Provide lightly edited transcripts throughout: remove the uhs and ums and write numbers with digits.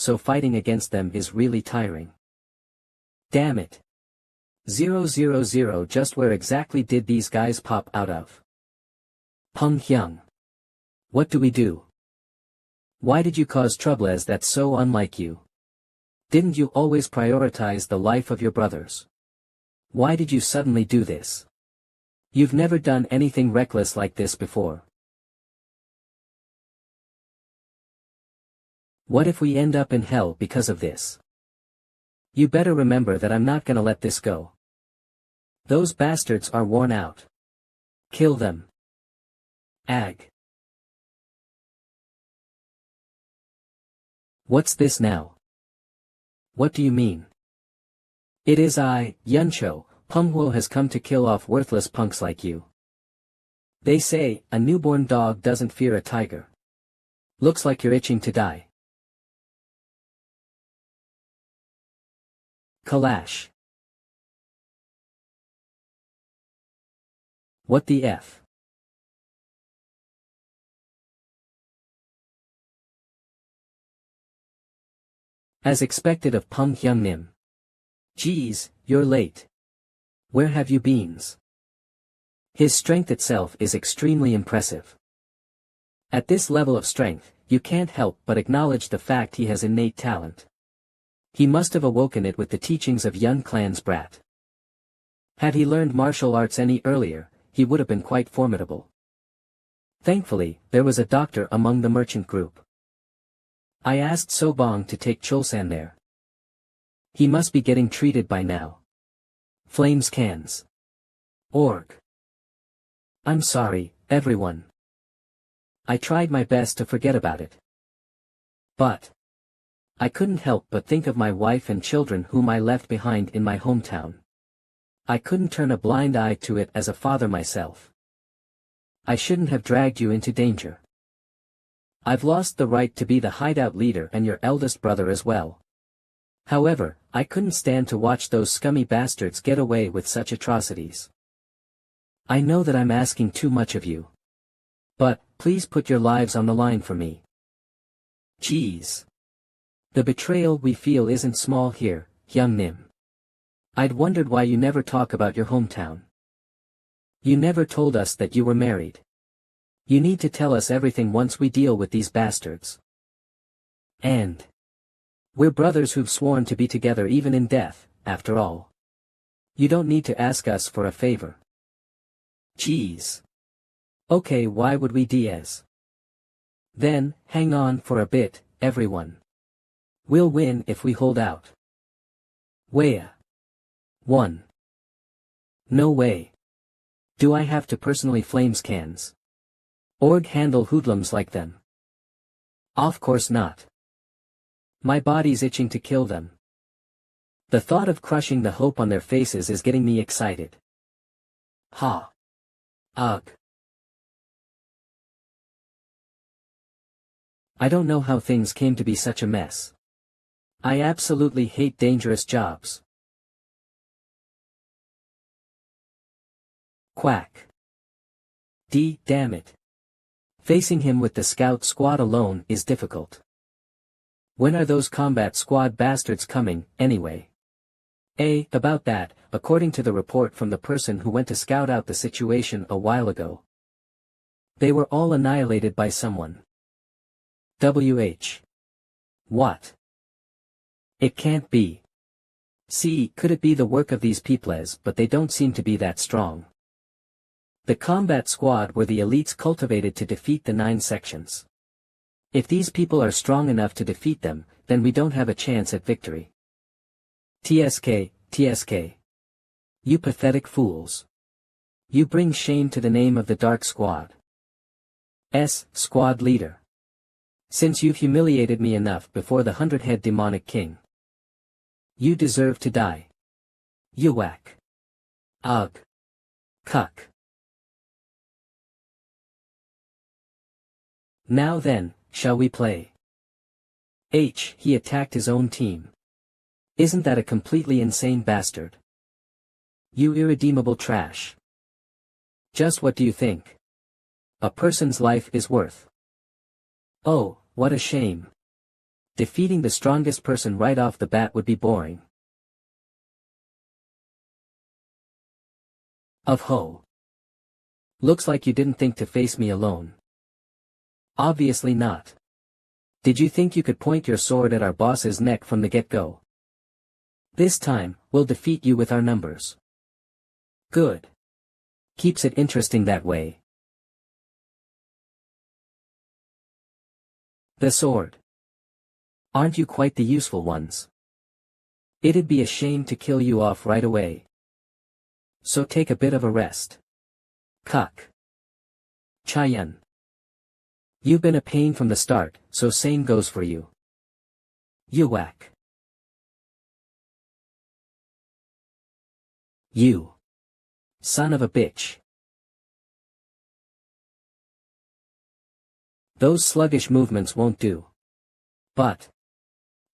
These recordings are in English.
so fighting against them is really tiring. Damn it. 000 just where exactly did these guys pop out of? Peng Hyung. What do we do? Why did you cause trouble as that's so unlike you? Didn't you always prioritize the life of your brothers? Why did you suddenly do this? You've never done anything reckless like this before. What if we end up in hell because of this? You better remember that I'm not gonna let this go. Those bastards are worn out. Kill them. Ag. What's this now? What do you mean? It is I, Yuncho. MANHWA has come to kill off worthless punks like you. They say, a newborn dog doesn't fear a tiger. Looks like you're itching to die. Kalash. What the F? As expected of Peng Hyung Nim. Geez, you're late. Where have you been? His strength itself is extremely impressive. At this level of strength, you can't help but acknowledge the fact he has innate talent. He must have awoken it with the teachings of Yun Clan's brat. Had he learned martial arts any earlier, he would have been quite formidable. Thankfully, there was a doctor among the merchant group. I asked Sobong to take Cholsan there. He must be getting treated by now. Flames cans. Org. I'm sorry, everyone. I tried my best to forget about it. But I couldn't help but think of my wife and children whom I left behind in my hometown. I couldn't turn a blind eye to it as a father myself. I shouldn't have dragged you into danger. I've lost the right to be the hideout leader and your eldest brother as well. However, I couldn't stand to watch those scummy bastards get away with such atrocities. I know that I'm asking too much of you. But, please put your lives on the line for me. Jeez. The betrayal we feel isn't small here, Hyung Nim. I'd wondered why you never talk about your hometown. You never told us that you were married. You need to tell us everything once we deal with these bastards. And we're brothers who've sworn to be together even in death, after all. You don't need to ask us for a favor. Jeez. Okay, why would we, Diaz? Then, hang on for a bit, everyone. We'll win if we hold out. Wea. 1. No way. Do I have to personally flames cans? Org handle hoodlums like them? Of course not. My body's itching to kill them. The thought of crushing the hope on their faces is getting me excited. Ha. Ugh. I don't know how things came to be such a mess. I absolutely hate dangerous jobs. Quack. Damn it. Facing him with the scout squad alone is difficult. When are those combat squad bastards coming, anyway? About that, according to the report from the person who went to scout out the situation a while ago. They were all annihilated by someone. What? It can't be. See, could it be the work of these peoples, but they don't seem to be that strong. The combat squad were the elites cultivated to defeat the 9 sections. If these people are strong enough to defeat them, then we don't have a chance at victory. TSK. You pathetic fools. You bring shame to the name of the Dark Squad. Squad leader. Since you've humiliated me enough before the 100-head demonic king. You deserve to die. You whack. Ugh. Cuck. Now then, shall we play? He attacked his own team. Isn't that a completely insane bastard? You irredeemable trash. Just what do you think? A person's life is worth. Oh, what a shame. Defeating the strongest person right off the bat would be boring. Of ho. Looks like you didn't think to face me alone. Obviously not. Did you think you could point your sword at our boss's neck from the get-go? This time, we'll defeat you with our numbers. Good. Keeps it interesting that way. The sword. Aren't you quite the useful ones? It'd be a shame to kill you off right away. So take a bit of a rest. Cuck. Chayan. You've been a pain from the start, so same goes for you. Yuwak. You. Son of a bitch. Those sluggish movements won't do. But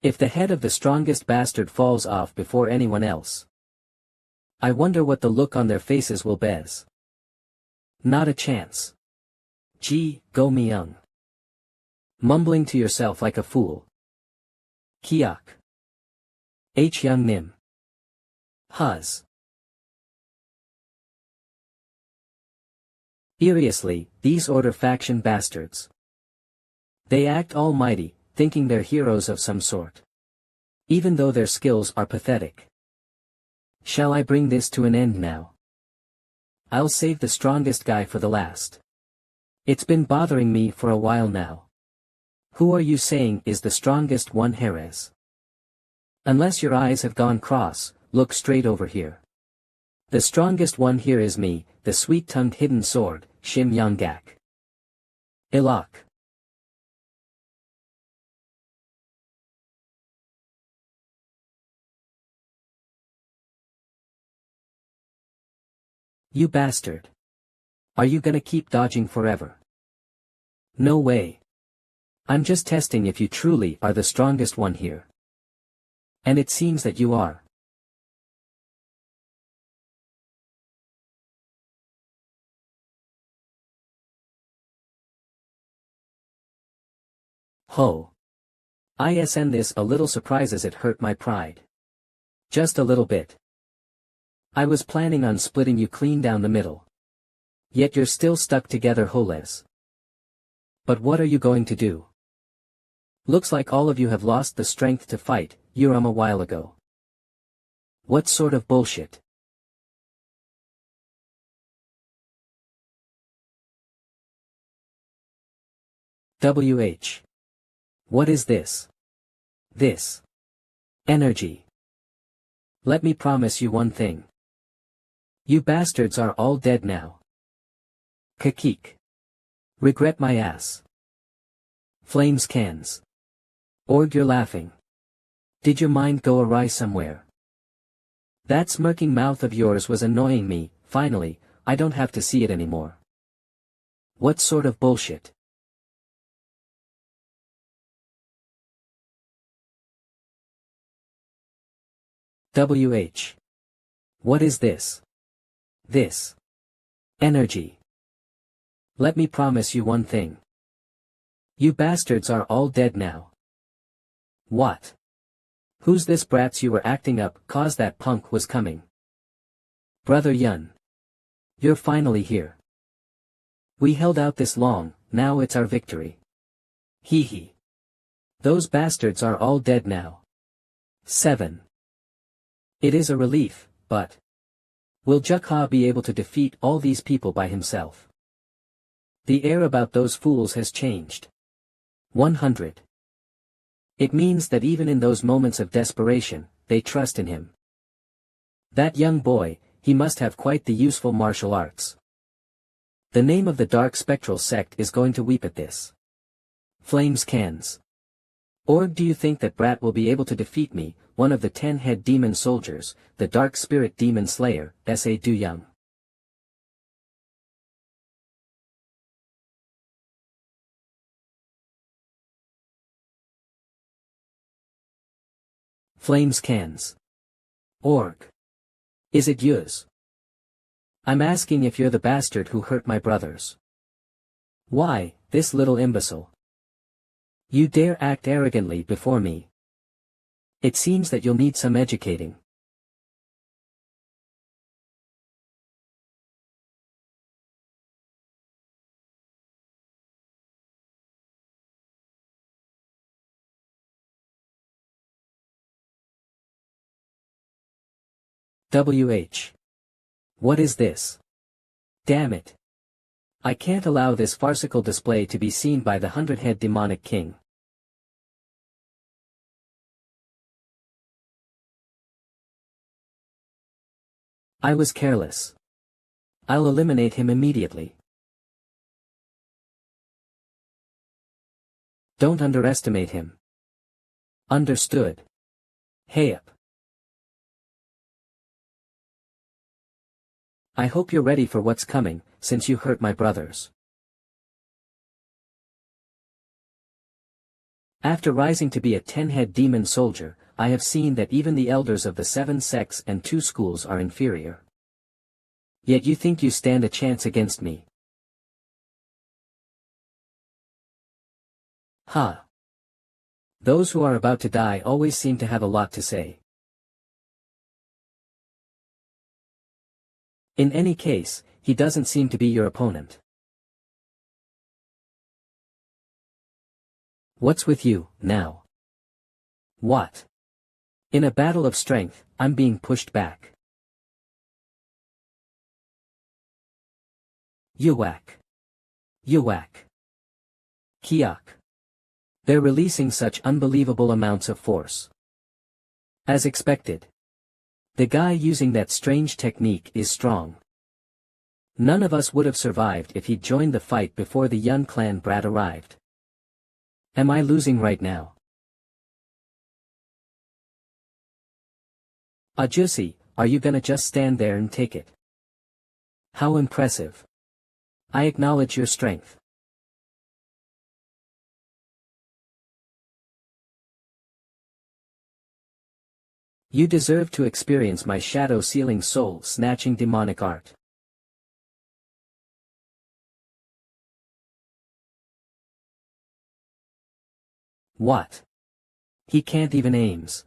if the head of the strongest bastard falls off before anyone else, I wonder what the look on their faces will be. Not a chance. Gee, go Myung. Mumbling to yourself like a fool. Kiak. H Young Nim. Huz. Furiously, these order faction bastards. They act almighty, thinking they're heroes of some sort. Even though their skills are pathetic. Shall I bring this to an end now? I'll save the strongest guy for the last. It's been bothering me for a while now. Who are you saying is the strongest one, Jerez? Unless your eyes have gone cross, look straight over here. The strongest one here is me, the sweet-tongued hidden sword, Shim Yonggak. Ilok. You bastard. Are you gonna keep dodging forever? No way. I'm just testing if you truly are the strongest one here. And it seems that you are. Ho. ISN this a little surprises it hurt my pride. Just a little bit. I was planning on splitting you clean down the middle. Yet you're still stuck together holes. But what are you going to do? Looks like all of you have lost the strength to fight, Uram a while ago. What sort of bullshit? WH. What is this? This. Energy. Let me promise you one thing. You bastards are all dead now. Kakik. Regret my ass. Flames cans. Org, you're laughing. Did your mind go awry somewhere? That smirking mouth of yours was annoying me. Finally, I don't have to see it anymore. What sort of bullshit? WH. What is this? This. Energy. Let me promise you one thing. You bastards are all dead now. What? Who's this brats you were acting up 'cause that punk was coming? Brother Yun. You're finally here. We held out this long, now it's our victory. Hee hee. Those bastards are all dead now. 7. It is a relief, but will Jukha be able to defeat all these people by himself? The air about those fools has changed. 100. It means that even in those moments of desperation, they trust in him. That young boy, he must have quite the useful martial arts. The name of the dark spectral sect is going to weep at this. Flames cans. Or do you think that brat will be able to defeat me, one of the 10-head demon soldiers, the dark spirit demon slayer, S.A. Du Young? Flames cans. Org. Is it yours? I'm asking if you're the bastard who hurt my brothers. Why, this little imbecile. You dare act arrogantly before me. It seems that you'll need some educating. What is this? Damn it. I can't allow this farcical display to be seen by the 100-head demonic king. I was careless. I'll eliminate him immediately. Don't underestimate him. Understood. Hey up. I hope you're ready for what's coming, since you hurt my brothers. After rising to be a 10-head demon soldier, I have seen that even the elders of the 7 sects and 2 schools are inferior. Yet you think you stand a chance against me. Ha! Those who are about to die always seem to have a lot to say. In any case, he doesn't seem to be your opponent. What's with you, now? What? In a battle of strength, I'm being pushed back. Yuwak. Yuwak. Kiak. They're releasing such unbelievable amounts of force. As expected. The guy using that strange technique is strong. None of us would have survived if he'd joined the fight before the Yun clan brat arrived. Am I losing right now? Ajusi, are you gonna just stand there and take it? How impressive. I acknowledge your strength. You deserve to experience my shadow-sealing soul-snatching demonic art. What? He can't even aims.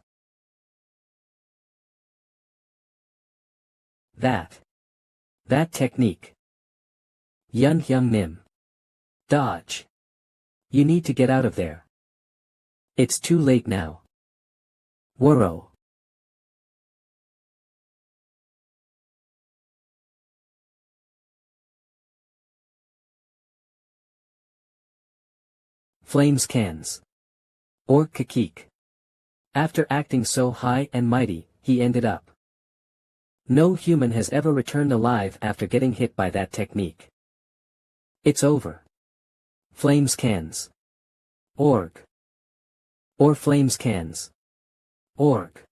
That technique. Yun Hyung Nim. Dodge. You need to get out of there. It's too late now. Woro. Flames cans. Or Kakik. After acting so high and mighty, he ended up. No human has ever returned alive after getting hit by that technique. It's over. Flames cans. Org. Or flames cans. Org.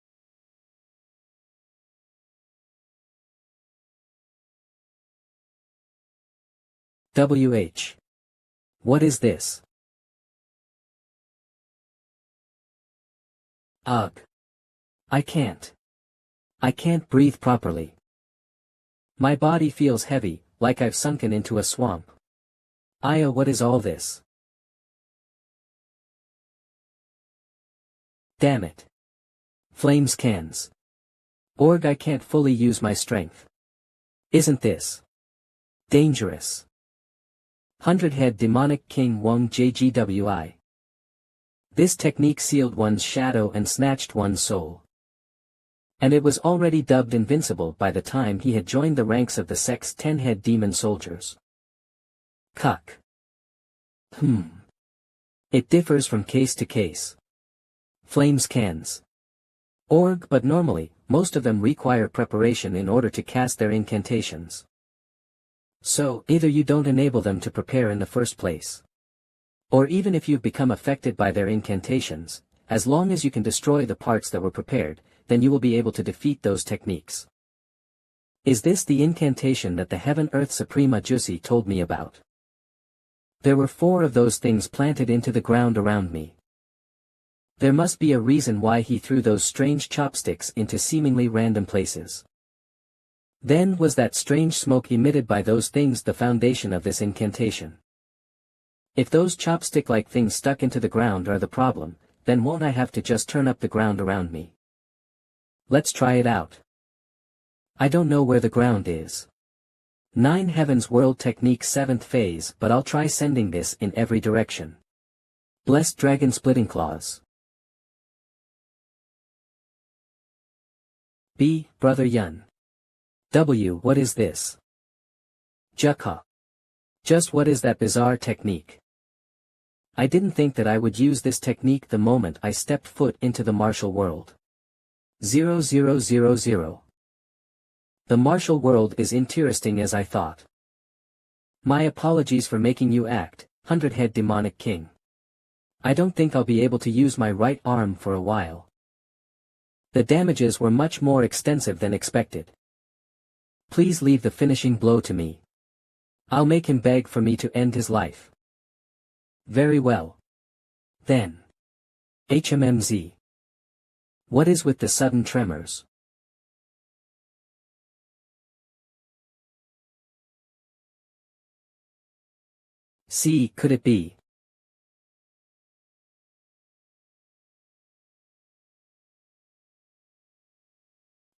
What is this? Ugh. I can't breathe properly. My body feels heavy, like I've sunken into a swamp. Aya, what is all this? Damn it. Flames cans. Org, I can't fully use my strength. Isn't this dangerous? 100-head demonic king Wong JGWI. This technique sealed one's shadow and snatched one's soul. And it was already dubbed invincible by the time he had joined the ranks of the sect's 10-head demon soldiers. Cuck. It differs from case to case. Flames cans. Org, but normally, most of them require preparation in order to cast their incantations. So, either you don't enable them to prepare in the first place. Or even if you've become affected by their incantations, as long as you can destroy the parts that were prepared, then you will be able to defeat those techniques. Is this the incantation that the Heaven Earth Supreme Ajusi told me about? There were 4 of those things planted into the ground around me. There must be a reason why he threw those strange chopsticks into seemingly random places. Then was that strange smoke emitted by those things the foundation of this incantation? If those chopstick-like things stuck into the ground are the problem, then won't I have to just turn up the ground around me? Let's try it out. I don't know where the ground is. 9 Heavens World Technique 7th phase, but I'll try sending this in every direction. Blessed Dragon Splitting Claws. B. Brother Yun. W. What is this? Jukha. Just what is that bizarre technique? I didn't think that I would use this technique the moment I stepped foot into the martial world. 0000. The martial world is interesting as I thought. My apologies for making you act, 100-head demonic king. I don't think I'll be able to use my right arm for a while. The damages were much more extensive than expected. Please leave the finishing blow to me. I'll make him beg for me to end his life. Very well. Then. HMMZ. What is with the sudden tremors? C. Could it be?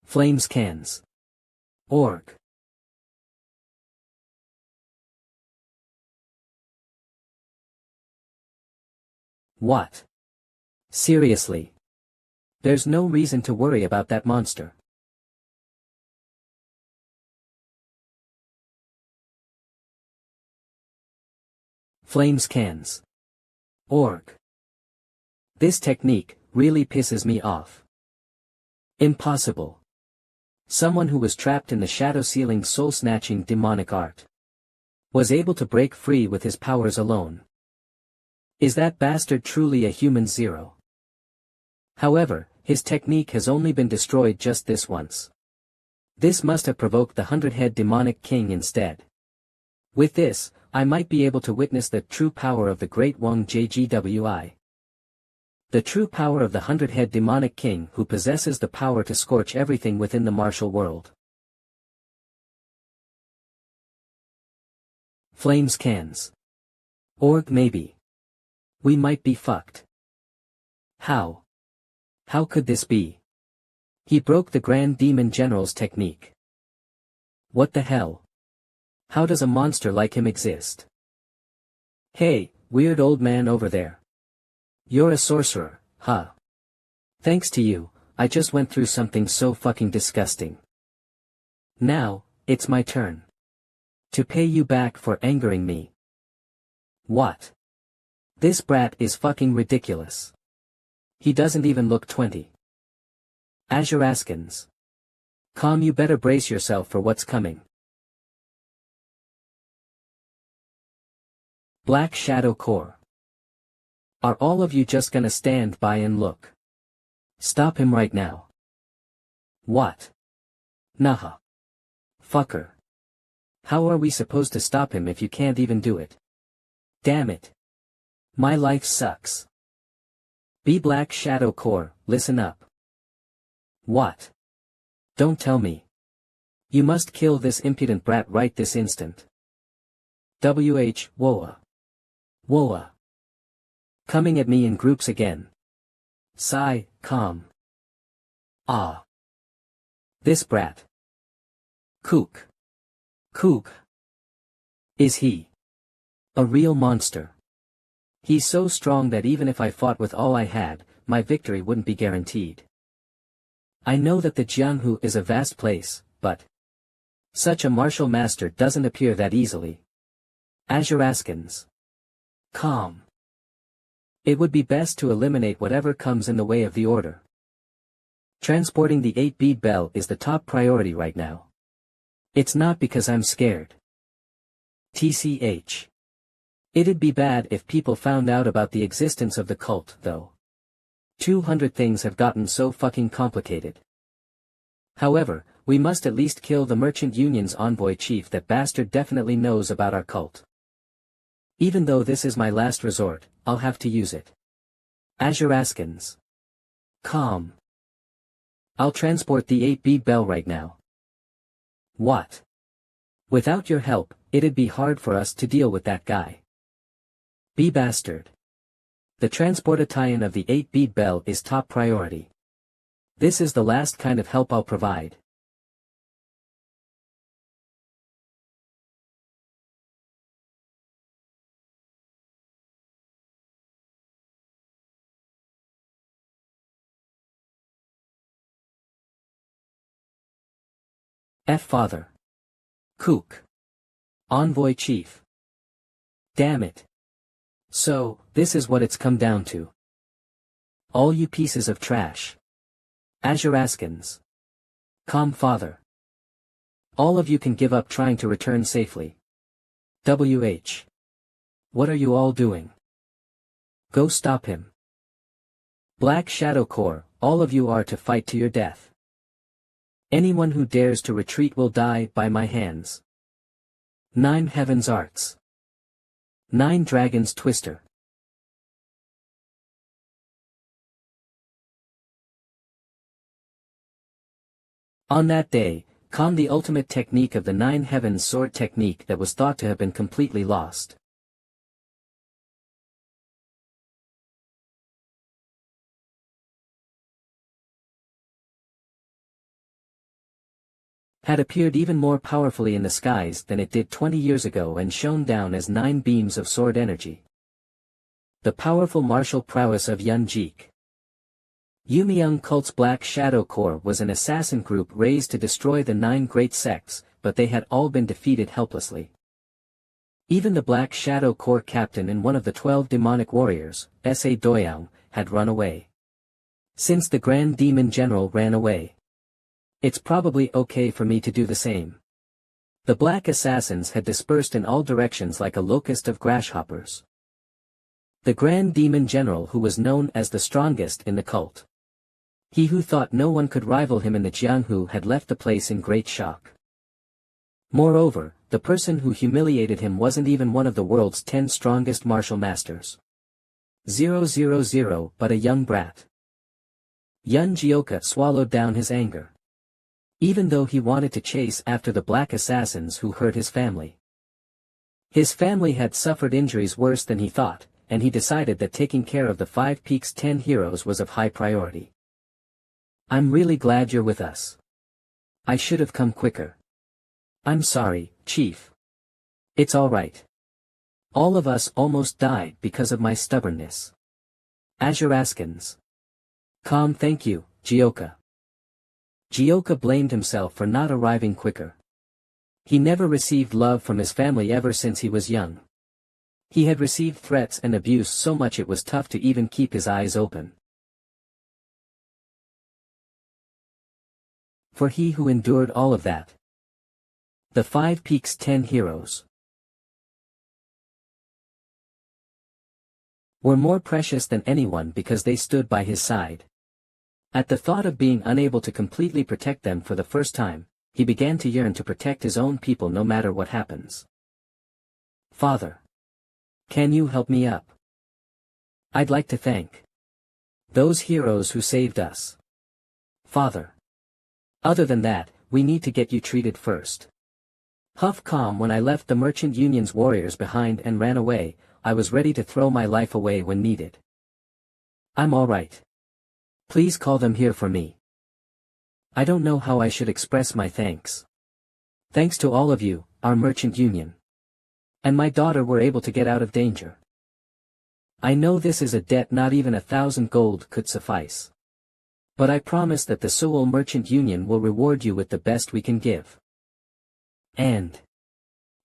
Flames cans. Org. What? Seriously? There's no reason to worry about that monster. Flames cans. Org. This technique really pisses me off. Impossible. Someone who was trapped in the shadow-sealing soul-snatching demonic art was able to break free with his powers alone. Is that bastard truly a human zero? However, his technique has only been destroyed just this once. This must have provoked the 100-head demonic king instead. With this, I might be able to witness the true power of the great Wang JGWI. The true power of the 100-head demonic king who possesses the power to scorch everything within the martial world. Flames cans. Org maybe. We might be fucked. How? How could this be? He broke the Grand Demon General's technique. What the hell? How does a monster like him exist? Hey, weird old man over there. You're a sorcerer, huh? Thanks to you, I just went through something so fucking disgusting. Now, it's my turn. To pay you back for angering me. What? This brat is fucking ridiculous. He doesn't even look 20. Azuraskins. Calm, you better brace yourself for what's coming. Black Shadow Core. Are all of you just gonna stand by and look? Stop him right now. What? Naha. Fucker. How are we supposed to stop him if you can't even do it? Damn it. My life sucks. Be Black Shadow Core, listen up. What? Don't tell me. You must kill this impudent brat right this instant. Woa. Woa. Coming at me in groups again. Sigh, calm. Ah. This brat. Kook. Kook. Is he a real monster? He's so strong that even if I fought with all I had, my victory wouldn't be guaranteed. I know that the Jianghu is a vast place, but such a martial master doesn't appear that easily. Azuraskins. Calm. It would be best to eliminate whatever comes in the way of the order. Transporting the 8-bead bell is the top priority right now. It's not because I'm scared. TCH. It'd be bad if people found out about the existence of the cult, though. 200 things have gotten so fucking complicated. However, we must at least kill the Merchant Union's envoy chief. That bastard definitely knows about our cult. Even though this is my last resort, I'll have to use it. Azuraskins. Calm. I'll transport the 8-bead bell right now. What? Without your help, it'd be hard for us to deal with that guy. B bastard. The transportation of the 8-bead bell is top priority. This is the last kind of help I'll provide. F father. Kook. Envoy chief. Damn it. So, this is what it's come down to. All you pieces of trash. Azuraskans. Calm father. All of you can give up trying to return safely. WH. What are you all doing? Go stop him. Black Shadow Corps, all of you are to fight to your death. Anyone who dares to retreat will die by my hands. 9 Heavens Arts. 9 Dragons Twister. On that day, the ultimate technique of the 9 Heavens sword technique that was thought to have been completely lost, had appeared even more powerfully in the skies than it did 20 years ago and shone down as 9 beams of sword energy. The powerful martial prowess of Yun Jik. Yumiyoung cult's Black Shadow Corps was an assassin group raised to destroy the 9 great sects, but they had all been defeated helplessly. Even the Black Shadow Corps captain and one of the 12 demonic warriors, Sa Doyoung, had run away. Since the Grand Demon General ran away, it's probably okay for me to do the same. The Black Assassins had dispersed in all directions like a locust of grasshoppers. The Grand Demon General, who was known as the strongest in the cult, he who thought no one could rival him in the Jianghu, had left the place in great shock. Moreover, the person who humiliated him wasn't even one of the world's 10 strongest martial masters. 000, but a young brat. Yun Jioka swallowed down his anger. Even though he wanted to chase after the Black Assassins who hurt his family. His family had suffered injuries worse than he thought, and he decided that taking care of the 5 Peaks 10 heroes was of high priority. I'm really glad you're with us. I should have come quicker. I'm sorry, Chief. It's all right. All of us almost died because of my stubbornness. Azuraskans. Calm, thank you, Jioka. Jioka blamed himself for not arriving quicker. He never received love from his family ever since he was young. He had received threats and abuse so much it was tough to even keep his eyes open. For he who endured all of that. The 5 Peaks 10 heroes were more precious than anyone because they stood by his side. At the thought of being unable to completely protect them for the first time, he began to yearn to protect his own people no matter what happens. Father. Can you help me up? I'd like to thank those heroes who saved us. Father. Other than that, we need to get you treated first. Huff calm. When I left the Merchant Union's warriors behind and ran away, I was ready to throw my life away when needed. I'm all right. Please call them here for me. I don't know how I should express my thanks. Thanks to all of you, our Merchant Union. And my daughter were able to get out of danger. I know this is a debt not even 1,000 gold could suffice. But I promise that the Seoul Merchant Union will reward you with the best we can give. And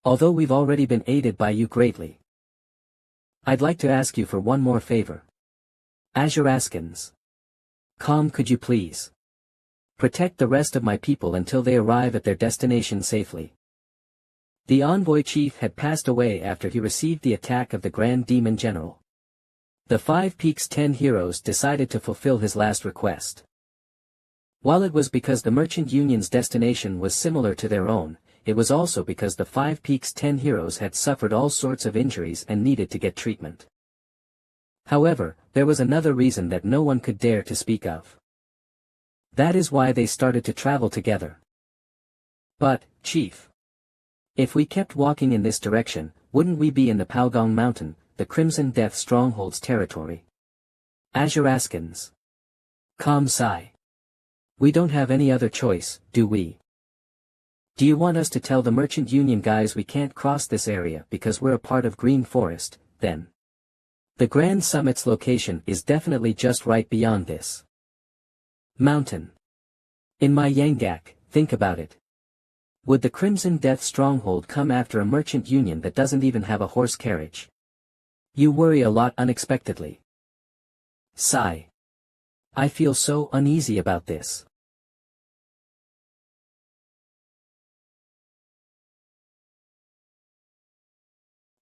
although we've already been aided by you greatly, I'd like to ask you for one more favor. Azuraskans. Calm, could you please protect the rest of my people until they arrive at their destination safely. The envoy chief had passed away after he received the attack of the Grand Demon General. The 5 Peaks 10 heroes decided to fulfill his last request. While it was because the Merchant Union's destination was similar to their own, it was also because the 5 Peaks 10 heroes had suffered all sorts of injuries and needed to get treatment. However, there was another reason that no one could dare to speak of. That is why they started to travel together. But, Chief, if we kept walking in this direction, wouldn't we be in the Palgong Mountain, the Crimson Death Stronghold's territory. Azuraskans. Calm sigh. We don't have any other choice, do we? Do you want us to tell the Merchant Union guys we can't cross this area because we're a part of Green Forest, then? The Grand Summit's location is definitely just right beyond this mountain. In my Yangak, think about it. Would the Crimson Death Stronghold come after a Merchant Union that doesn't even have a horse carriage? You worry a lot unexpectedly. Sigh. I feel so uneasy about this.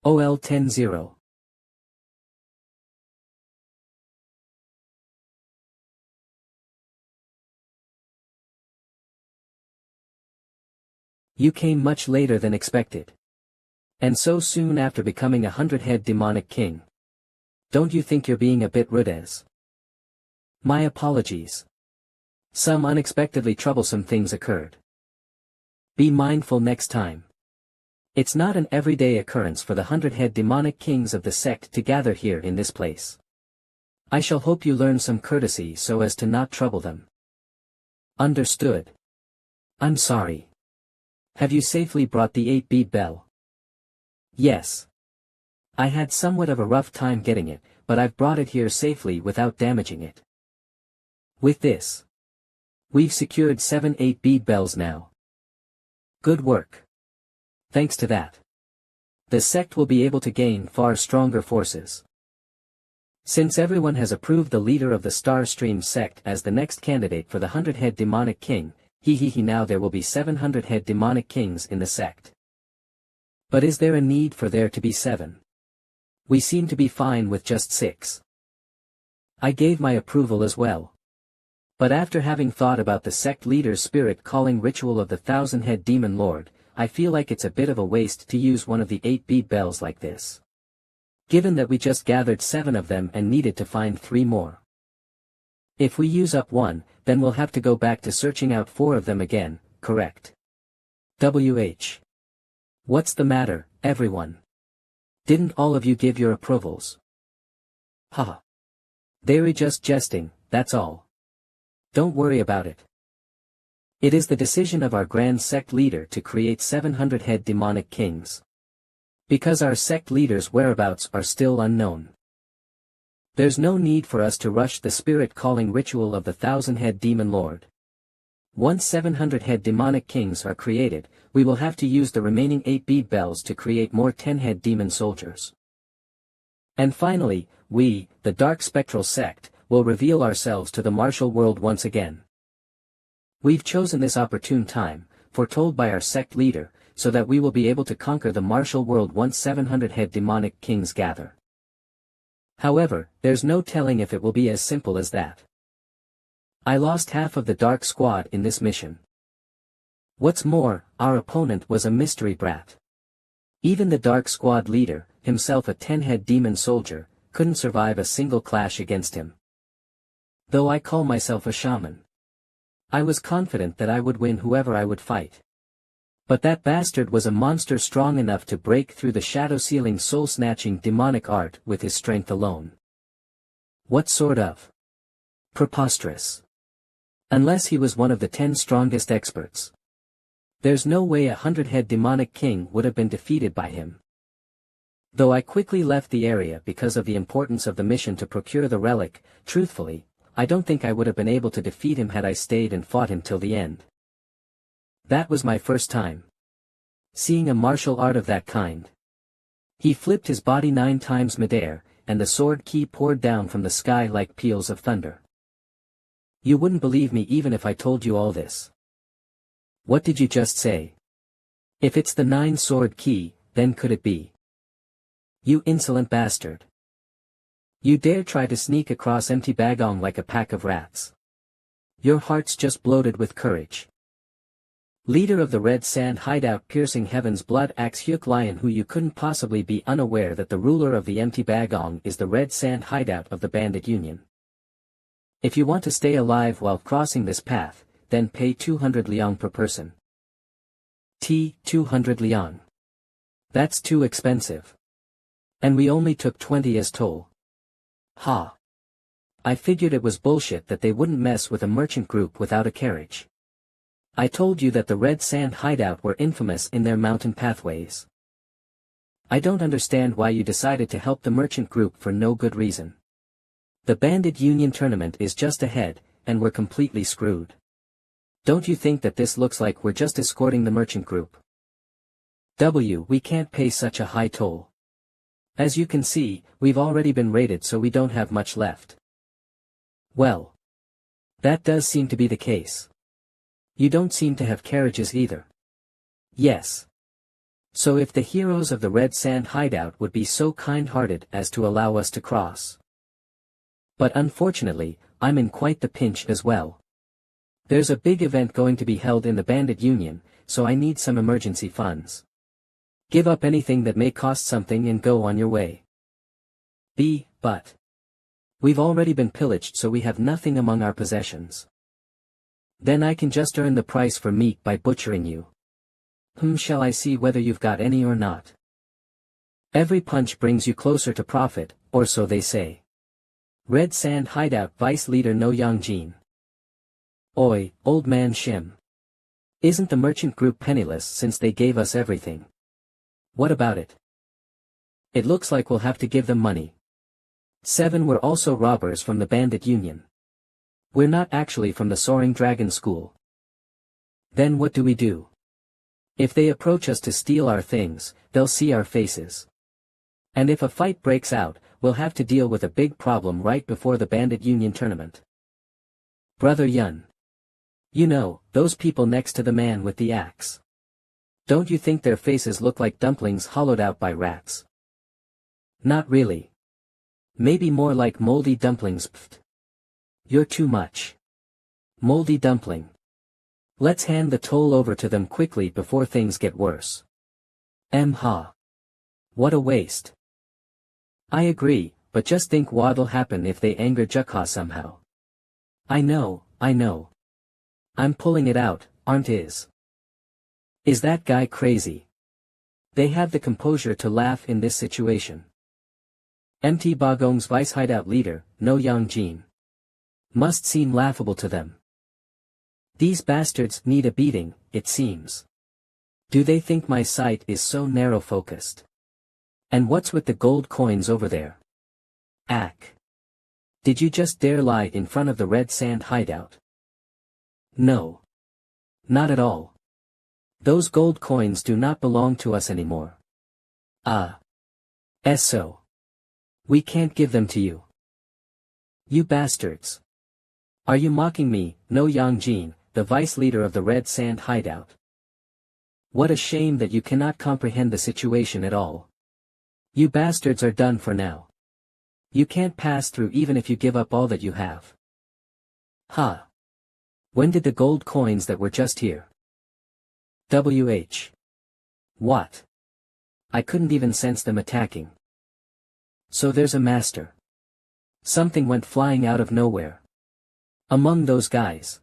OL 10-0. You came much later than expected. And so soon after becoming a 100-head demonic king. Don't you think you're being a bit rude as? My apologies. Some unexpectedly troublesome things occurred. Be mindful next time. It's not an everyday occurrence for the 100-head demonic kings of the sect to gather here in this place. I shall hope you learn some courtesy so as to not trouble them. Understood. I'm sorry. Have you safely brought the 8-bead bell? Yes. I had somewhat of a rough time getting it, but I've brought it here safely without damaging it. With this, we've secured 7 8-bead bells now. Good work. Thanks to that, the sect will be able to gain far stronger forces. Since everyone has approved the leader of the Starstream sect as the next candidate for the 100-head demonic king, now there will be 700-head demonic kings in the sect. But is there a need for there to be 7? We seem to be fine with just 6. I gave my approval as well. But after having thought about the sect leader's spirit calling ritual of the 1,000-head demon lord, I feel like it's a bit of a waste to use one of the 8-bead bells like this. Given that we just gathered 7 of them and needed to find 3 more. If we use up 1, then we'll have to go back to searching out 4 of them again, correct? WH. What's the matter, everyone? Didn't all of you give your approvals? Haha. They're just jesting, that's all. Don't worry about it. It is the decision of our grand sect leader to create 700-head demonic kings. Because our sect leader's whereabouts are still unknown. There's no need for us to rush the spirit-calling ritual of the 1,000-head demon lord. Once 700-head demonic kings are created, we will have to use the remaining 8-bead bells to create more 10-head demon soldiers. And finally, we, the Dark Spectral Sect, will reveal ourselves to the martial world once again. We've chosen this opportune time, foretold by our sect leader, so that we will be able to conquer the martial world once 700-head demonic kings gather. However, there's no telling if it will be as simple as that. I lost half of the Dark Squad in this mission. What's more, our opponent was a mystery brat. Even the Dark Squad leader, himself a 10-head demon soldier, couldn't survive a single clash against him. Though I call myself a shaman. I was confident that I would win whoever I would fight. But that bastard was a monster strong enough to break through the shadow-sealing soul-snatching demonic art with his strength alone. What sort of? Preposterous. Unless he was one of the 10 strongest experts. There's no way a 100-head demonic king would have been defeated by him. Though I quickly left the area because of the importance of the mission to procure the relic, truthfully, I don't think I would have been able to defeat him had I stayed and fought him till the end. That was my first time seeing a martial art of that kind. He flipped his body 9 times midair, and the sword ki poured down from the sky like peals of thunder. You wouldn't believe me even if I told you all this. What did you just say? If it's the 9 sword ki, then could it be? You insolent bastard. You dare try to sneak across empty Bagong like a pack of rats. Your heart's just bloated with courage. Leader of the Red Sand Hideout piercing heaven's blood axe Hyuk Lion, who you couldn't possibly be unaware that the ruler of the empty Bagong is the Red Sand Hideout of the Bandit Union. If you want to stay alive while crossing this path, then pay 200 liang per person. 200 liang. That's too expensive. And we only took 20 as toll. Ha. I figured it was bullshit that they wouldn't mess with a merchant group without a carriage. I told you that the Red Sand Hideout were infamous in their mountain pathways. I don't understand why you decided to help the merchant group for no good reason. The Bandit Union tournament is just ahead, and we're completely screwed. Don't you think that this looks like we're just escorting the merchant group? We can't pay such a high toll. As you can see, we've already been raided, so we don't have much left. Well. That does seem to be the case. You don't seem to have carriages either. Yes. So if the heroes of the Red Sand Hideout would be so kind-hearted as to allow us to cross. But unfortunately, I'm in quite the pinch as well. There's a big event going to be held in the Bandit Union, so I need some emergency funds. Give up anything that may cost something and go on your way. But. We've already been pillaged, so we have nothing among our possessions. Then I can just earn the price for meat by butchering you. Shall I see whether you've got any or not? Every punch brings you closer to profit, or so they say. Red Sand Hideout Vice Leader No Yangjin. Oi, old man Shim. Isn't the merchant group penniless since they gave us everything? What about it? It looks like we'll have to give them money. 7 were also robbers from the Bandit Union. We're not actually from the Soaring Dragon School. Then what do we do? If they approach us to steal our things, they'll see our faces. And if a fight breaks out, we'll have to deal with a big problem right before the Bandit Union tournament. Brother Yun. You know, those people next to the man with the axe. Don't you think their faces look like dumplings hollowed out by rats? Not really. Maybe more like moldy dumplings. Pfft. You're too much. Moldy dumpling. Let's hand the toll over to them quickly before things get worse. Ha. What a waste. I agree, but just think what'll happen if they anger Jukha somehow. I know. I'm pulling it out, aren't is? Is that guy crazy? They have the composure to laugh in this situation. MT Bagong's vice hideout leader, No Yangjin. Must seem laughable to them. These bastards need a beating, it seems. Do they think my sight is so narrow-focused? And what's with the gold coins over there? Ack. Did you just dare lie in front of the Red Sand Hideout? No. Not at all. Those gold coins do not belong to us anymore. So. We can't give them to you. You bastards. Are you mocking me, No Yangjin, the vice leader of the Red Sand Hideout? What a shame that you cannot comprehend the situation at all. You bastards are done for now. You can't pass through even if you give up all that you have. Ha. When did the gold coins that were just here? What? I couldn't even sense them attacking. So there's a master. Something went flying out of nowhere. Among those guys.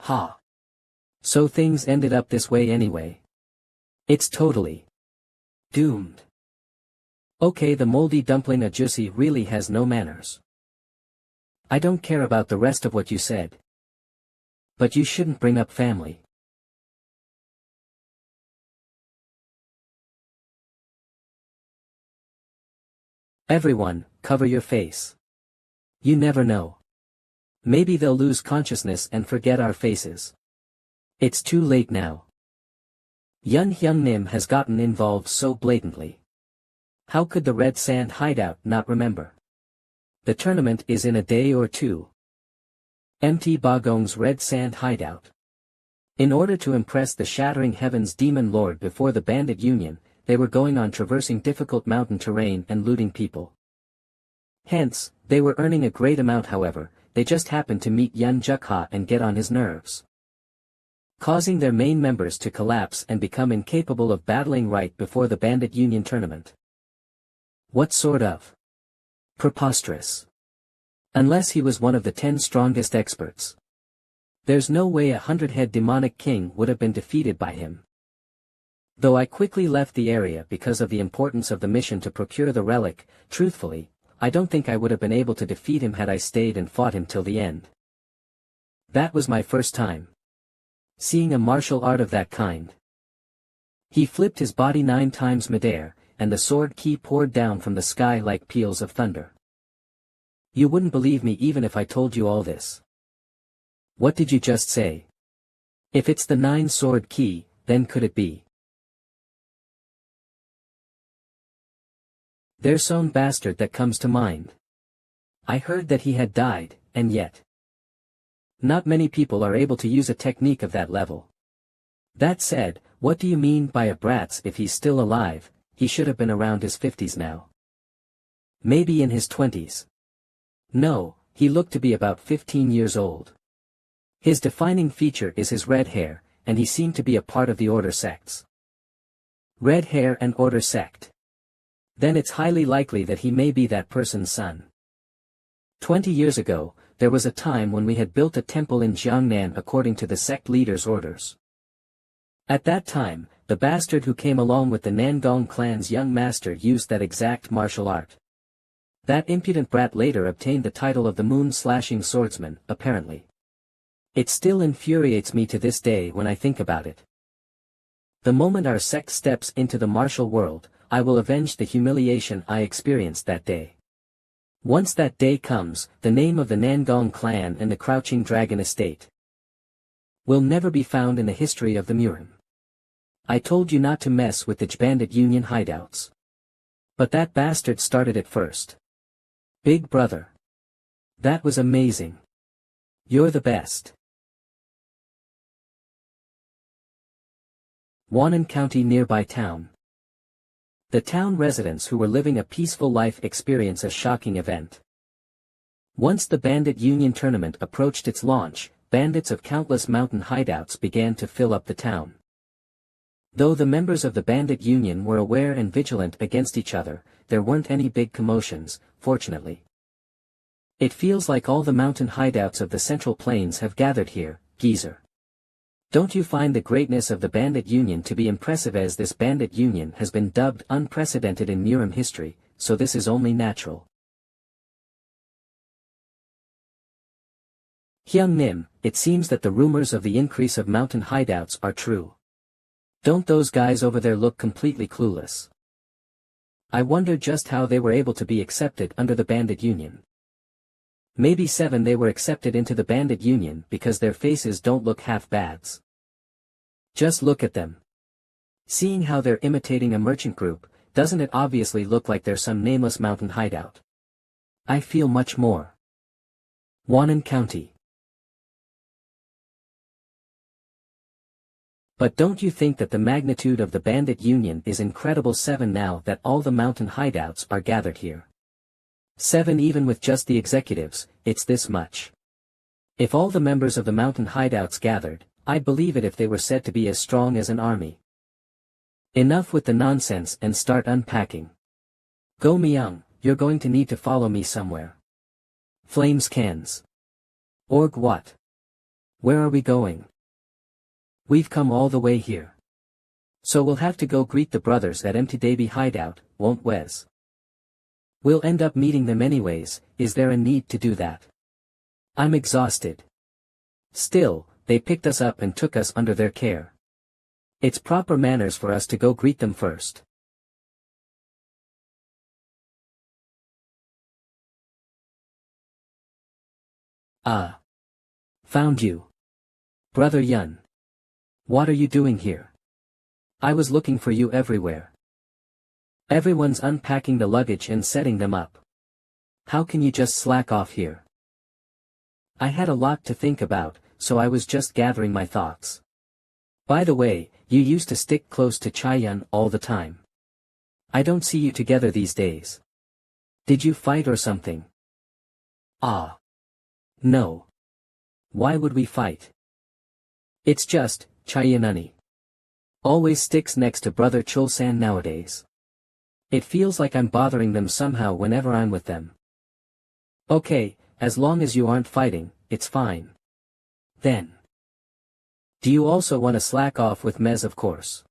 Ha. So things ended up this way anyway. It's totally doomed. Okay, the moldy dumpling Ajusi really has no manners. I don't care about the rest of what you said. But you shouldn't bring up family. Everyone, cover your face. You never know. Maybe they'll lose consciousness and forget our faces. It's too late now. Yun Hyun Nim has gotten involved so blatantly. How could the Red Sand Hideout not remember? The tournament is in a day or two. MT Bagong's Red Sand Hideout. In order to impress the Shattering Heavens Demon Lord before the Bandit Union, they were going on traversing difficult mountain terrain and looting people. Hence, they were earning a great amount. However, they just happened to meet Yun Jukha and get on his nerves, causing their main members to collapse and become incapable of battling right before the Bandit Union tournament. What sort of preposterous? Unless he was one of the 10 strongest experts. There's no way a 100-head demonic king would have been defeated by him. Though I quickly left the area because of the importance of the mission to procure the relic, truthfully, I don't think I would have been able to defeat him had I stayed and fought him till the end. That was my first time seeing a martial art of that kind. He flipped his body 9 times midair, and the sword ki poured down from the sky like peals of thunder. You wouldn't believe me even if I told you all this. What did you just say? If it's the 9 sword ki, then could it be? There's some bastard that comes to mind. I heard that he had died, and yet not many people are able to use a technique of that level. That said, what do you mean by a brats? If he's still alive, he should have been around his 50s now. Maybe in his 20s. No, he looked to be about 15 years old. His defining feature is his red hair, and he seemed to be a part of the order sects. Red hair and order sect. Then it's highly likely that he may be that person's son. 20 years ago, there was a time when we had built a temple in Jiangnan according to the sect leader's orders. At that time, the bastard who came along with the Nangong clan's young master used that exact martial art. That impudent brat later obtained the title of the moon-slashing swordsman, apparently. It still infuriates me to this day when I think about it. The moment our sect steps into the martial world, I will avenge the humiliation I experienced that day. Once that day comes, the name of the Nangong clan and the Crouching Dragon estate will never be found in the history of the Murim. I told you not to mess with the Bandit Union hideouts. But that bastard started it first. Big brother. That was amazing. You're the best. Wannan County nearby town. The town residents who were living a peaceful life experience a shocking event. Once the Bandit Union tournament approached its launch, bandits of countless mountain hideouts began to fill up the town. Though the members of the Bandit Union were aware and vigilant against each other, there weren't any big commotions, fortunately. It feels like all the mountain hideouts of the Central Plains have gathered here, geezer. Don't you find the greatness of the Bandit Union to be impressive? As this Bandit Union has been dubbed unprecedented in Murim history, so this is only natural. Hyung Nim, it seems that the rumors of the increase of mountain hideouts are true. Don't those guys over there look completely clueless? I wonder just how they were able to be accepted under the Bandit Union. Maybe 7 they were accepted into the Bandit Union because their faces don't look half bads. Just look at them. Seeing how they're imitating a merchant group, doesn't it obviously look like they're some nameless mountain hideout? I feel much more. Wannan County. But don't you think that the magnitude of the Bandit Union is incredible? 7 now that all the mountain hideouts are gathered here. 7 even with just the executives, it's this much. If all the members of the mountain hideouts gathered, I'd believe it if they were said to be as strong as an army. Enough with the nonsense and start unpacking. Go Myung, you're going to need to follow me somewhere. Flames cans. Org what? Where are we going? We've come all the way here. So we'll have to go greet the brothers at Empty Davy hideout, won't Wes? We'll end up meeting them anyways. Is there a need to do that? I'm exhausted. Still, they picked us up and took us under their care. It's proper manners for us to go greet them first. Ah. Found you. Brother Yun. What are you doing here? I was looking for you everywhere. Everyone's unpacking the luggage and setting them up. How can you just slack off here? I had a lot to think about, so I was just gathering my thoughts. By the way, you used to stick close to Chaeyun all the time. I don't see you together these days. Did you fight or something? Ah. No. Why would we fight? It's just, Chaeyununi always sticks next to brother Chulsan nowadays. It feels like I'm bothering them somehow whenever I'm with them. Okay, as long as you aren't fighting, it's fine. Then. Do you also want to slack off with Mez? Of course.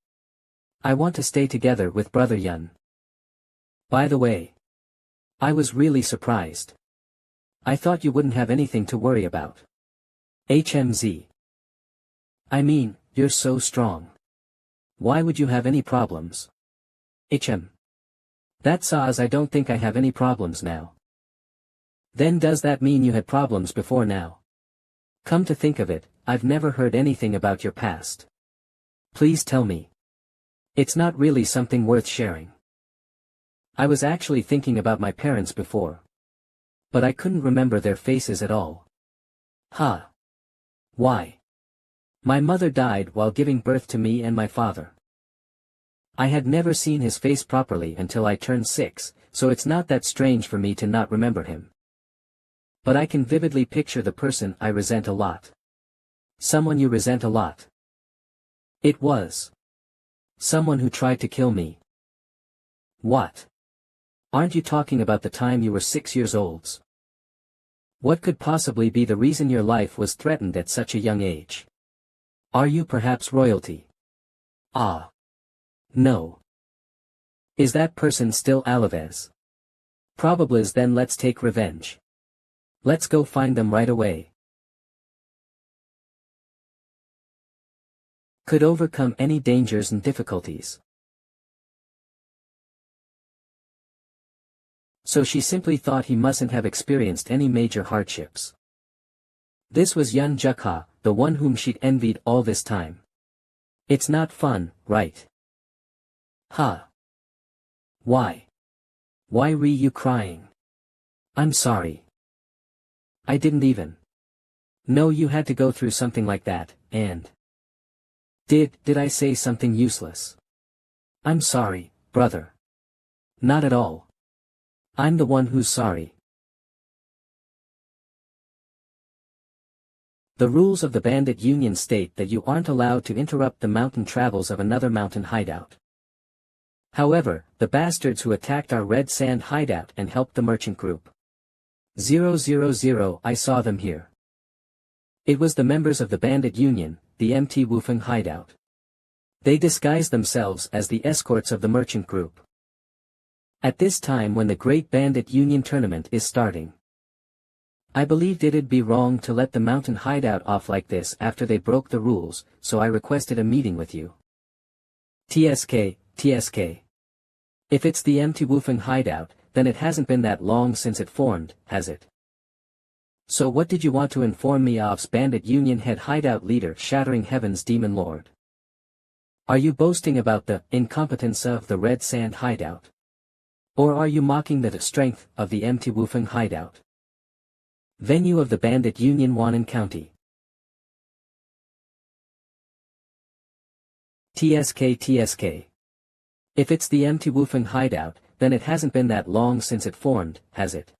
I want to stay together with Brother Yun. By the way, I was really surprised. I thought you wouldn't have anything to worry about. HMZ. I mean, you're so strong. Why would you have any problems? HM. That's as I don't think I have any problems now. Then does that mean you had problems before now? Come to think of it, I've never heard anything about your past. Please tell me. It's not really something worth sharing. I was actually thinking about my parents before. But I couldn't remember their faces at all. Huh. Why? My mother died while giving birth to me and my father. I had never seen his face properly until I turned 6, so it's not that strange for me to not remember him. But I can vividly picture the person I resent a lot. Someone you resent a lot. It was someone who tried to kill me. What? Aren't you talking about the time you were 6 years old? What could possibly be the reason your life was threatened at such a young age? Are you perhaps royalty? Ah. No. Is that person still Alaves? Probably. Then let's take revenge. Let's go find them right away. Could overcome any dangers and difficulties. So she simply thought he mustn't have experienced any major hardships. This was Yun Jukha, the one whom she'd envied all this time. It's not fun, right? Huh. Why? Why were you crying? I'm sorry. I didn't even know you had to go through something like that, and... Did I say something useless? I'm sorry, brother. Not at all. I'm the one who's sorry. The rules of the bandit union state that you aren't allowed to interrupt the mountain travels of another mountain hideout. However, the bastards who attacked our red sand hideout and helped the merchant group. 000, I saw them here. It was the members of the bandit union, the MT Wufeng hideout. They disguised themselves as the escorts of the merchant group. At this time when the Great Bandit Union Tournament is starting. I believed it'd be wrong to let the mountain hideout off like this after they broke the rules, so I requested a meeting with you. TSK. If it's the MT Wufeng hideout, then it hasn't been that long since it formed, has it? So what did you want to inform me of's Bandit Union head hideout leader Shattering Heaven's Demon Lord? Are you boasting about the incompetence of the Red Sand hideout? Or are you mocking the strength of the MT Wufeng hideout? Venue of the Bandit Union Wannan County. TSK. If it's the MT Wufeng hideout, then it hasn't been that long since it formed, has it?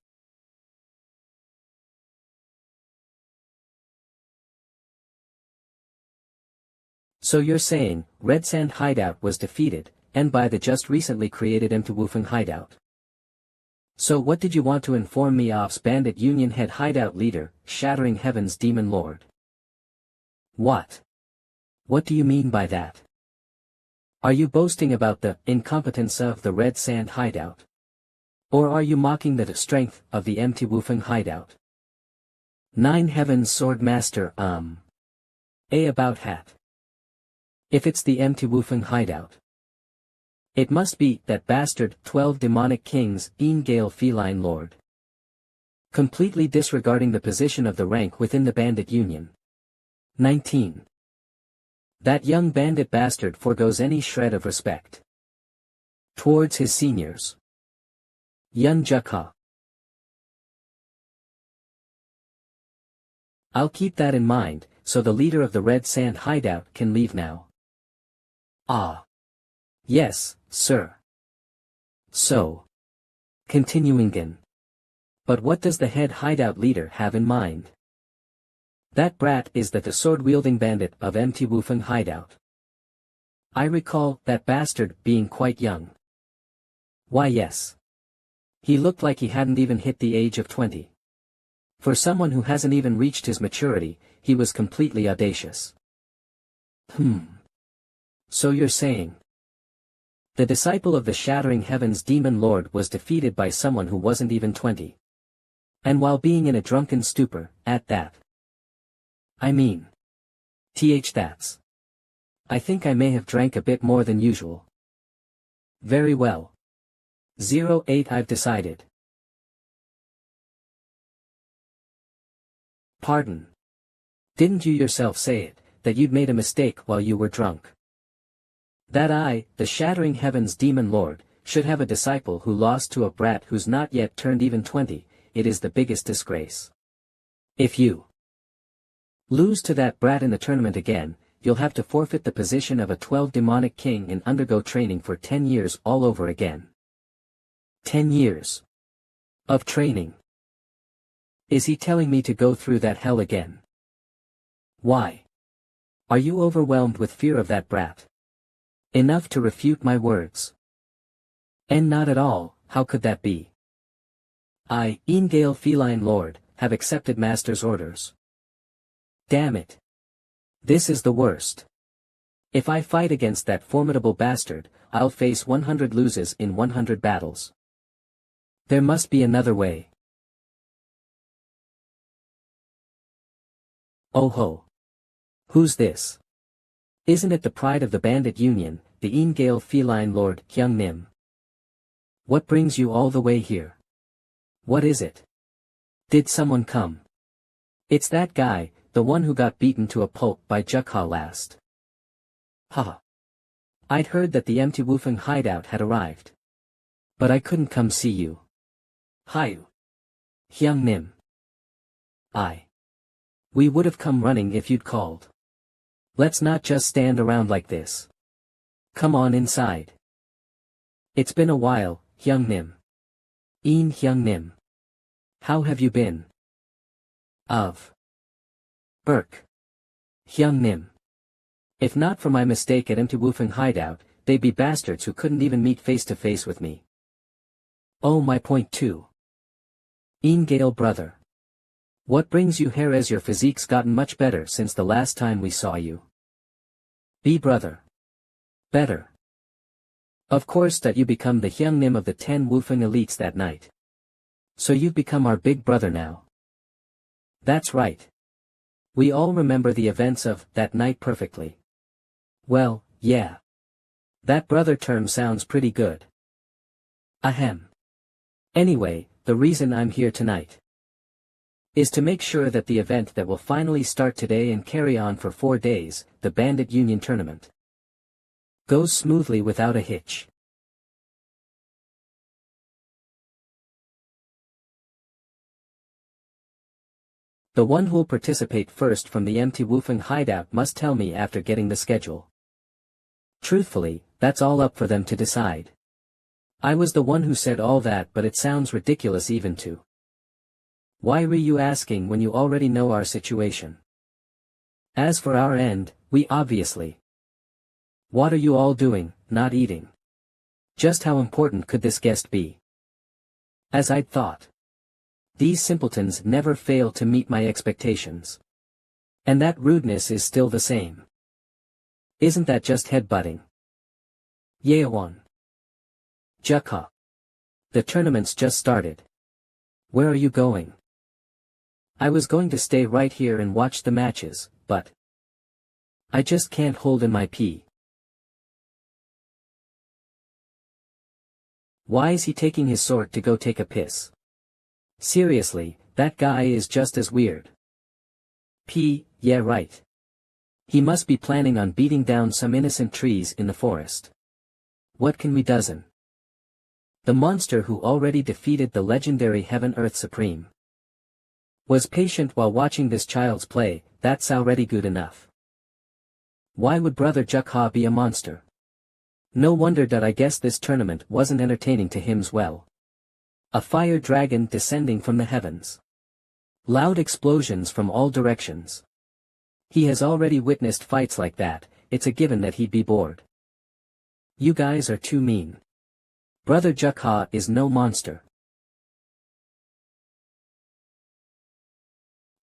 So you're saying, Red Sand hideout was defeated, and by the just recently created MT Wufeng hideout. So what did you want to inform me of's Bandit Union head hideout leader, Shattering Heaven's Demon Lord? What? What do you mean by that? Are you boasting about the incompetence of the Red Sand hideout? Or are you mocking the strength of the MT Wufeng hideout? Nine Heavens Sword Master about hat. If it's the MT Wufeng hideout. It must be that bastard 12 demonic kings Gale Feline Lord. Completely disregarding the position of the rank within the bandit union. 19. That young bandit bastard forgoes any shred of respect towards his seniors. Yun Jukha. I'll keep that in mind, so the leader of the Red Sand hideout can leave now. Ah. Yes, sir. So. Continuing again. But what does the head hideout leader have in mind? That brat is the sword-wielding bandit of MT Wufeng hideout. I recall that bastard being quite young. Why yes. He looked like he hadn't even hit the age of 20. For someone who hasn't even reached his maturity, he was completely audacious. So you're saying The disciple of the Shattering Heavens Demon Lord was defeated by someone who wasn't even 20. And while being in a drunken stupor, at that. I mean. That's. I think I may have drank a bit more than usual. Very well. 08 I've decided. Pardon. Didn't you yourself say it, that you'd made a mistake while you were drunk? That I, the Shattering Heavens Demon Lord, should have a disciple who lost to a brat who's not yet turned even 20, it is the biggest disgrace. If you lose to that brat in the tournament again, you'll have to forfeit the position of a 12 demonic king and undergo training for 10 years all over again. 10 years of training. Is he telling me to go through that hell again? Why? Are you overwhelmed with fear of that brat? Enough to refute my words? And not at all, how could that be? I, Ingale Feline Lord, have accepted Master's orders. Damn it. This is the worst. If I fight against that formidable bastard, I'll face 100 loses in 100 battles. There must be another way. Oh ho. Who's this? Isn't it the pride of the bandit union, the Ingale Feline Lord, Hyung Nim? What brings you all the way here? What is it? Did someone come? It's that guy, the one who got beaten to a pulp by Jukha last. Haha. I'd heard that the empty Wufeng hideout had arrived. But I couldn't come see you. Hiyu. Hyung Nim. We would have come running if you'd called. Let's not just stand around like this. Come on inside. It's been a while, Hyung Nim. Hyung Nim. How have you been? Burk. Hyung Nim. If not for my mistake at empty Wufeng hideout, they'd be bastards who couldn't even meet face to face with me. Oh my point too. Ingale brother. What brings you here as your physique's gotten much better since the last time we saw you? Be brother. Better. Of course that you become the Hyung Nim of the 10 Wufeng elites that night. So you've become our big brother now. That's right. We all remember the events of that night perfectly. Well, yeah. That brother term sounds pretty good. Ahem. Anyway, the reason I'm here tonight is to make sure that the event that will finally start today and carry on for 4 days, the Bandit Union Tournament, goes smoothly without a hitch. The one who'll participate first from the empty Wufeng hideout must tell me after getting the schedule. Truthfully, that's all up for them to decide. I was the one who said all that, but it sounds ridiculous even to. Why were you asking when you already know our situation? As for our end, we obviously. What are you all doing, not eating? Just how important could this guest be? As I'd thought. These simpletons never fail to meet my expectations. And that rudeness is still the same. Isn't that just headbutting? Yeowon. Jukha. The tournament's just started. Where are you going? I was going to stay right here and watch the matches, but I just can't hold in my pee. Why is he taking his sword to go take a piss? Seriously, that guy is just as weird. Yeah right. He must be planning on beating down some innocent trees in the forest. What can we do? The monster who already defeated the legendary Heaven Earth Supreme was patient while watching this child's play, that's already good enough. Why would Brother Jukha be a monster? No wonder that I guess this tournament wasn't entertaining to him's well. A fire dragon descending from the heavens. Loud explosions from all directions. He has already witnessed fights like that, it's a given that he'd be bored. You guys are too mean. Brother Jukha is no monster.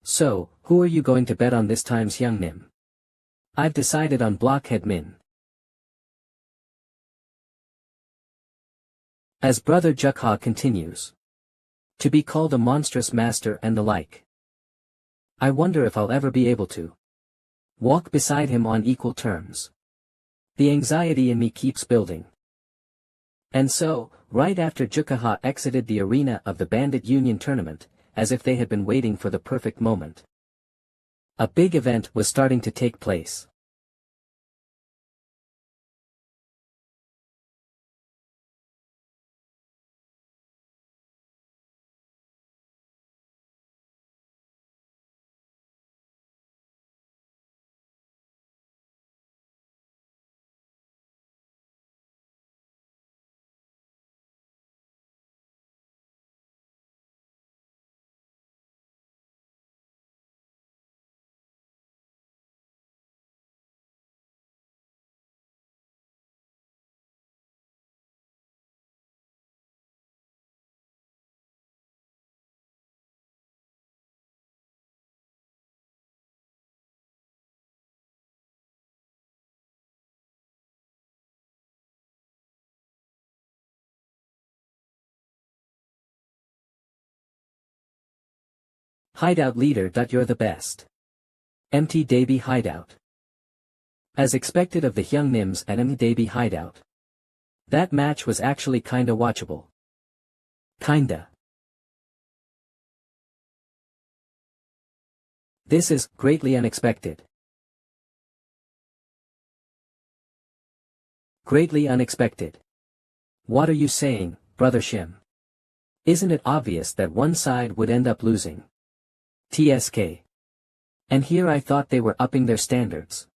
So, who are you going to bet on this time's Hyung Nim? I've decided on Blockhead Min. As Brother Jukha continues. To be called a monstrous master and the like. I wonder if I'll ever be able to walk beside him on equal terms. The anxiety in me keeps building. And so, right after Jukha exited the arena of the Bandit Union tournament, as if they had been waiting for the perfect moment, a big event was starting to take place. Hideout leader. You're the best. Empty Davy hideout. As expected of the Hyung Mims at Empty Davy hideout. That match was actually kinda watchable. Kinda. This is greatly unexpected. Greatly unexpected. What are you saying, Brother Shim? Isn't it obvious that one side would end up losing? TSK. And here I thought they were upping their standards.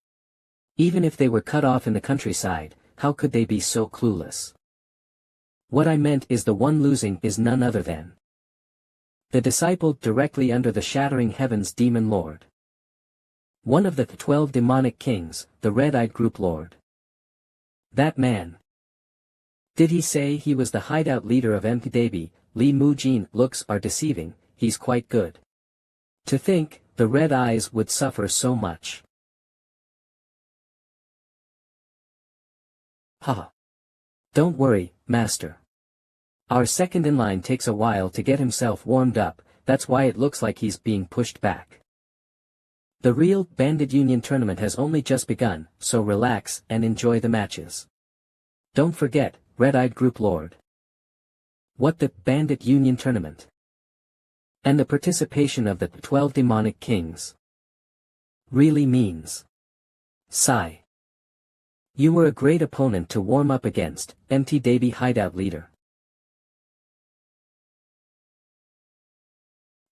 Even if they were cut off in the countryside, how could they be so clueless? What I meant is the one losing is none other than the disciple directly under the shattering heavens demon lord. One of the 12 demonic kings, the red-eyed group lord. That man. Did he say he was the hideout leader of MPDB? Lee Mu-jin. Looks are deceiving, he's quite good. To think, the red eyes would suffer so much. Haha. Don't worry, master. Our second in line takes a while to get himself warmed up, that's why it looks like he's being pushed back. The real Bandit Union tournament has only just begun, so relax and enjoy the matches. Don't forget, red-eyed group lord. What the Bandit Union tournament? And the participation of the 12 demonic kings really means. Sigh. You were a great opponent to warm up against, Empty Davy hideout leader.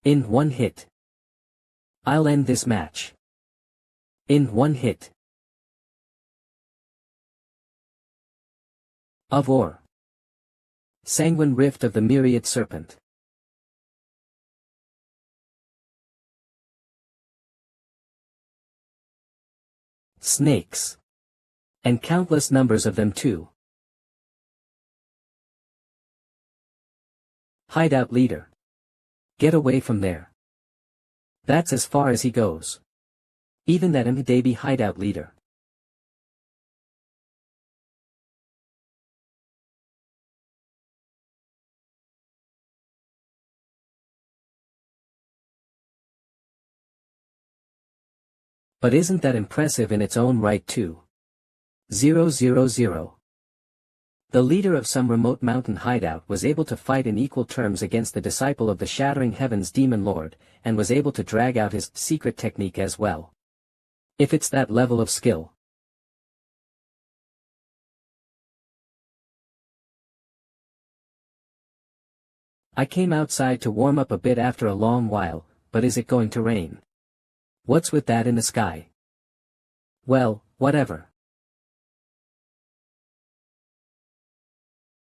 In one hit. I'll end this match. In one hit. Of or. Sanguine rift of the myriad serpent. Snakes. And countless numbers of them too. Hideout leader. Get away from there. That's as far as he goes. Even that MPDB hideout leader. But isn't that impressive in its own right too? 000. The leader of some remote mountain hideout was able to fight in equal terms against the disciple of the Shattering Heavens Demon Lord, and was able to drag out his secret technique as well. If it's that level of skill. I came outside to warm up a bit after a long while, but is it going to rain? What's with that in the sky? Well, whatever.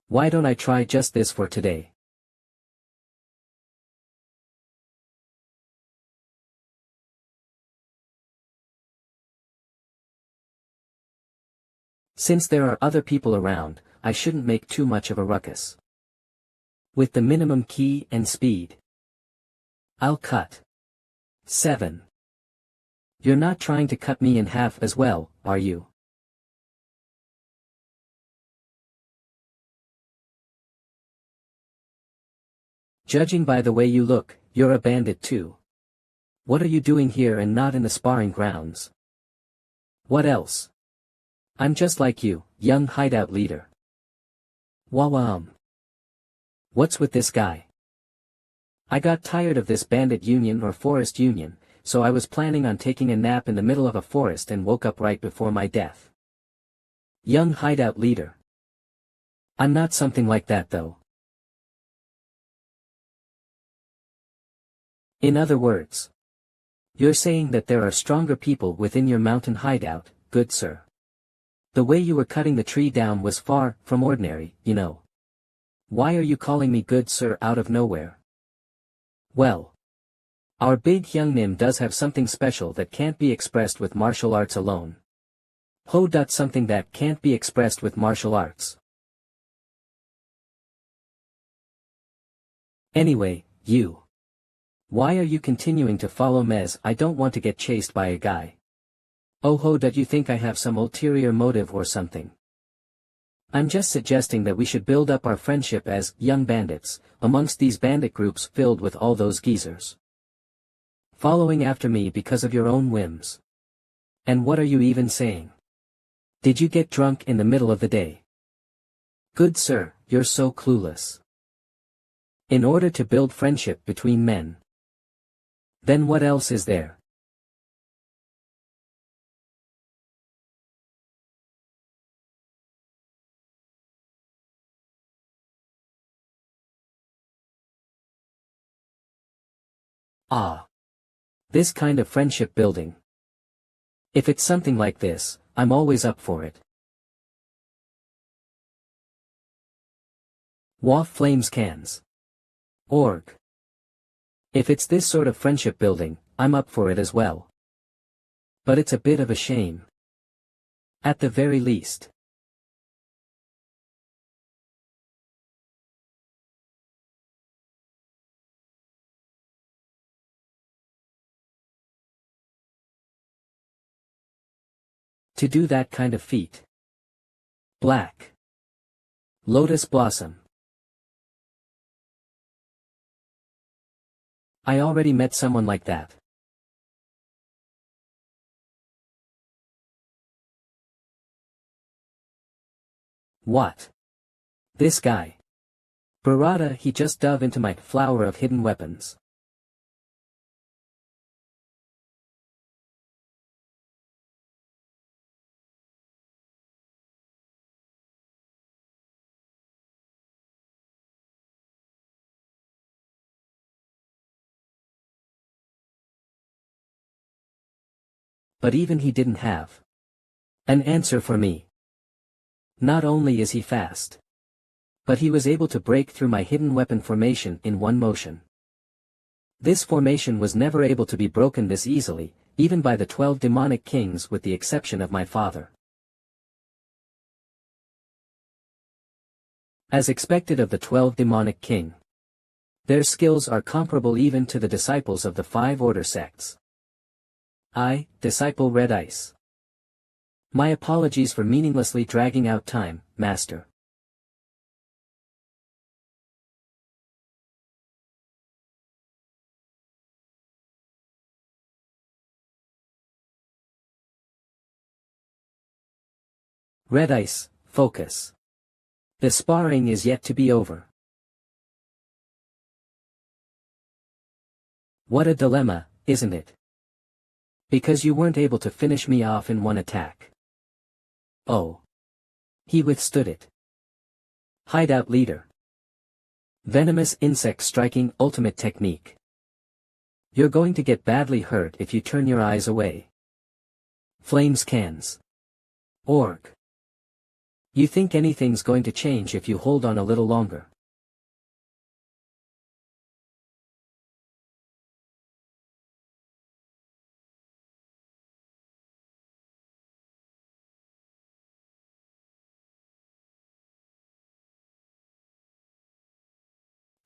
Why don't I try just this for today? Since there are other people around, I shouldn't make too much of a ruckus. With the minimum key and speed. I'll cut. 7. You're not trying to cut me in half as well, are you? Judging by the way you look, you're a bandit too. What are you doing here and not in the sparring grounds? What else? I'm just like you, young hideout leader. Wah-wah. What's with this guy? I got tired of this bandit union or forest union, so I was planning on taking a nap in the middle of a forest and woke up right before my death. Young hideout leader. I'm not something like that though. In other words, you're saying that there are stronger people within your mountain hideout, good sir. The way you were cutting the tree down was far from ordinary, you know. Why are you calling me good sir out of nowhere? Well, our big young Nim does have something special that can't be expressed with martial arts alone. Something that can't be expressed with martial arts. Anyway, you. Why are you continuing to follow Mez? I don't want to get chased by a guy. Oh, do you think I have some ulterior motive or something? I'm just suggesting that we should build up our friendship as young bandits, amongst these bandit groups filled with all those geezers. Following after me because of your own whims. And what are you even saying? Did you get drunk in the middle of the day? Good sir, you're so clueless. In order to build friendship between men. Then what else is there? Ah. This kind of friendship building. If it's something like this, I'm always up for it. Wah flames cans. Org. If it's this sort of friendship building, I'm up for it as well. But it's a bit of a shame. At the very least. To do that kind of feat. Black. Lotus Blossom. I already met someone like that. What? This guy. Barada, he just dove into my flower of hidden weapons. But even he didn't have an answer for me. Not only is he fast, but he was able to break through my hidden weapon formation in one motion. This formation was never able to be broken this easily, even by the 12 demonic kings with the exception of my father. As expected of the 12 demonic king. Their skills are comparable even to the disciples of the 5 order sects. I, Disciple Red Ice. My apologies for meaninglessly dragging out time, Master. Red Ice, focus. The sparring is yet to be over. What a dilemma, isn't it? Because you weren't able to finish me off in one attack. Oh. He withstood it. Hideout leader. Venomous insect striking ultimate technique. You're going to get badly hurt if you turn your eyes away. Flames cans. Org. You think anything's going to change if you hold on a little longer.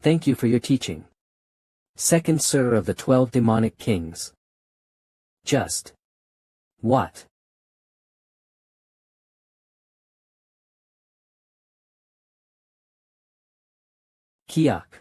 Thank you for your teaching. Second Sir of the 12 demonic kings. Just. What? Kiak.